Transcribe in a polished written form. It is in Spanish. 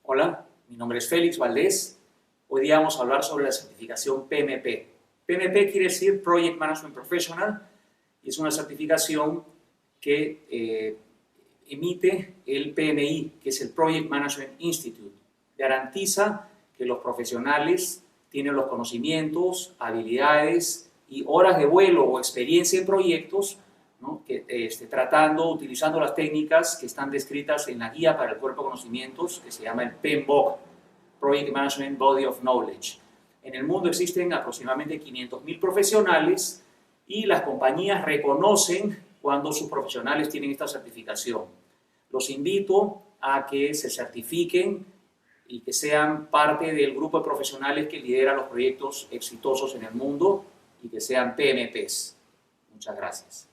Hola, mi nombre es Félix Valdés. Hoy día vamos a hablar sobre la certificación PMP. PMP quiere decir Project Management Professional y es una certificación que emite el PMI, que es el Project Management Institute. Garantiza que los profesionales tienen los conocimientos, habilidades y horas de vuelo o experiencia en proyectos, ¿no? Utilizando las técnicas que están descritas en la guía para el cuerpo de conocimientos, que se llama el PMBOK, Project Management Body of Knowledge. En el mundo existen aproximadamente 500.000 profesionales y las compañías reconocen cuando sus profesionales tienen esta certificación. Los invito a que se certifiquen y que sean parte del grupo de profesionales que lidera los proyectos exitosos en el mundo y que sean PMPs. Muchas gracias.